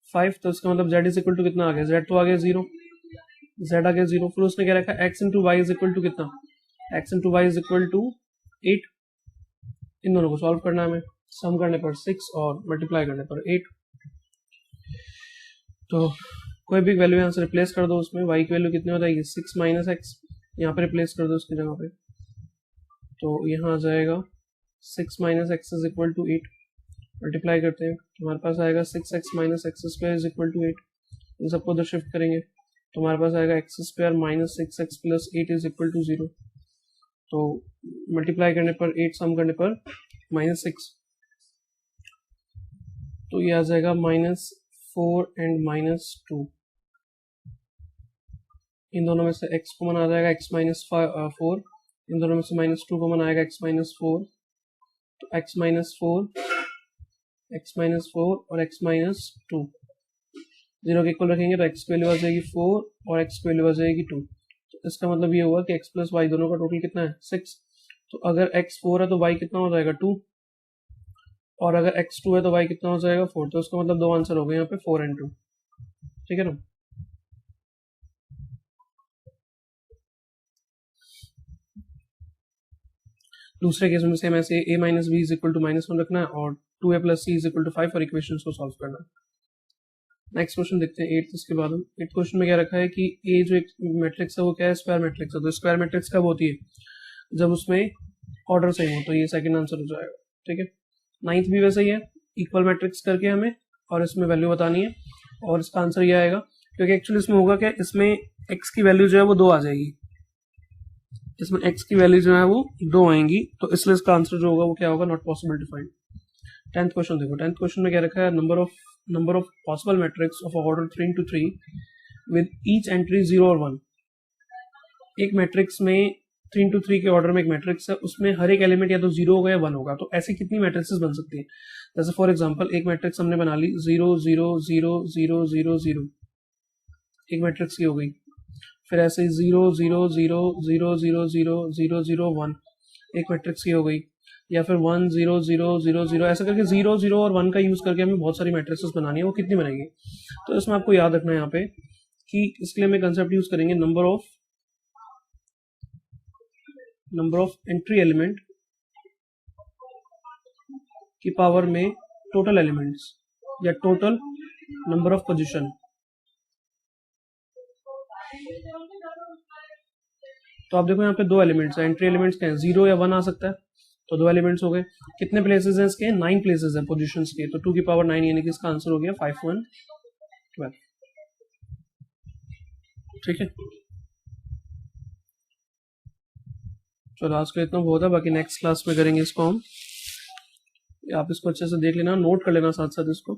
5, तो इसका मतलब जेड इज इक्वल टू कितना आ गया, जेड तो आ गया 0, जेड आ गया 0। फिर उसने क्या रखा X into Y is equal to कितना, X into Y is equal to 8। इन दोनों को सॉल्व करना है हमें, सम करने पर 6 और मल्टीप्लाई करने पर 8। तो कोई भी वैल्यू यहाँ से रिप्लेस कर दो, उसमें y की वैल्यू कितनी हो जाएगी 6 माइनस एक्स, यहाँ पे रिप्लेस कर दो उसकी जगह पे, तो यहाँ आ जाएगा 6 minus x is equal to 8। Multiply करते हैं तो हमारे पास आएगा 6x minus x square is equal to 8। इन सबको उधर शिफ्ट करेंगे तो हमारे पास आएगा x square minus 6x plus 8 is equal to 0। तो मल्टीप्लाई करने पर 8, सम करने पर -6, तो ये आ जाएगा -4 एंड -2। इन दोनों में से x कॉमन आ जाएगा, x माइनस 4, इन दोनों में से -2 कॉमन आएगा, x माइनस 4, तो x माइनस 4 और x माइनस 2 0 के इक्वल रखेंगे तो x की वैल्यू आ जाएगी 4 और x की वैल्यू आ जाएगी 2। तो इसका मतलब ये हुआ कि x प्लस वाई दोनों का टोटल कितना है 6। तो अगर x 4 है तो y कितना हो जाएगा 2, और अगर x 2 है तो y कितना हो जाएगा 4। तो इसका मतलब 2 आंसर हो गए यहाँ पे 4 एंड 2, ठीक है ना। दूसरे केस में सेम ऐसे a minus b is equal to -1 रखना है और 2a plus c is equal to 5 और इक्वेशंस को सॉल्व करना है। नेक्स्ट क्वेश्चन देखते हैं 8th। इसके बाद 8th क्वेश्चन में क्या रखा है कि a जो एक मैट्रिक्स है वो क्या है, स्क्वायर मैट्रिक्स है। तो स्क्वायर मैट्रिक्स कब होती है, जब उसमें ऑर्डर सेम हो, तो ये सेकंड आंसर हो जाएगा, ठीक है। 9th भी वैसे ही है, इक्वल मैट्रिक्स करके हमें और इसमें वैल्यू बतानी है और इसका आंसर ये आएगा, क्योंकि एक्चुअली इसमें होगा क्या, इसमें x की वैल्यू जो है वो 2 आ जाएगी, इसमें x की वैल्यू जो है वो 2 आएंगी, तो इसलिए इसका आंसर जो होगा वो क्या होगा, not possible to find. 10th question देखो, 10th क्वेश्चन में क्या रखा है, number of possible matrix of order 3 into 3 with each entry 0 और 1। एक मैट्रिक्स में 3 into 3 के ऑर्डर में एक मैट्रिक्स है, उसमें हर एक एलिमेंट या तो 0 होगा या 1 होगा। तो ऐसी कितनी मैट्रिक्सेस बन सकती है, जैसे फॉर एग्जांपल एक मैट्रिक्स हमने बना ली 0 0 0 0 0 0, एक मैट्रिक्स की हो गई। फिर ऐसे 0 0 0 0 0 0 0 0 1, एक मैट्रिक्स की हो गई। या फिर 1 0 0 0 0, ऐसा करके 0 0 और 1 का यूज करके हमें बहुत सारी मैट्रिक्सेस बनानी है। वो कितनी बनेगी, तो इसमें आपको याद रखना है यहाँ पे कि इसके लिए हमें कंसेप्ट यूज करेंगे नंबर ऑफ एंट्री एलिमेंट की पावर में टोटल एलिमेंट्स या टोटल नंबर ऑफ पोजीशन। तो आप देखो यहाँ पे 2 एलिमेंट्स हैं, एंट्री एलिमेंट्स क्या है, 0 या 1 आ सकता है, तो 2 एलिमेंट्स हो गए। कितने प्लेसेस हैं इसके, 9 प्लेसेस हैं पोजीशंस के, तो 2 की पावर 9 यानी कि इसका आंसर हो गया 5 1 12, ठीक है। चलो आज का इतना बहुत है, बाकी नेक्स्ट क्लास में करेंगे इसको हम। आप इसको अच्छे से देख लेना, नोट कर लेना साथ साथ इसको।